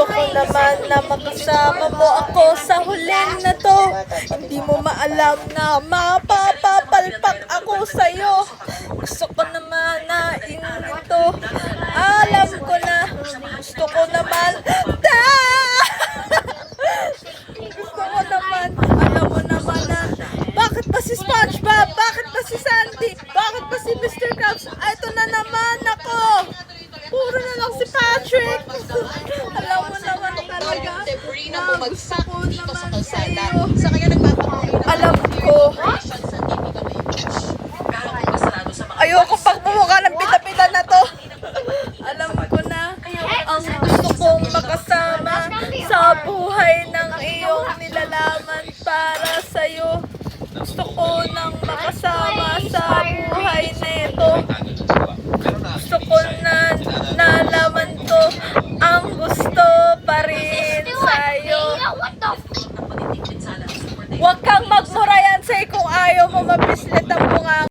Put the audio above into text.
ko naman na makasama mo ako sa huling na to. Hindi mo maalam na mapapapalpak ako sa'yo. Gusto ko naman na ito. Alam ko na. Gusto ko naman. Gusto ko naman. Alam mo naman na. Bakit pa si SpongeBob? Bakit pa si Sandy? Bakit pa si Mr. Krabs? Ito na naman ako. Puro na lang si Patrick. Alam mo naman talaga Debris na na bumagsak gusto ko dito sa naman kalsada. sa'yo. Sa kanya nagpapakuloy na Alam ko. Ayoko pang bumukha ng pita-pita na to. Alam ko na ang gusto kong makasama sa buhay ng iyong nilalaman para sa'yo. Gusto ko nang makasama sa buhay na ito. Gusto ko na nalaman ko ang gusto pa rin sa'yo. Huwag kang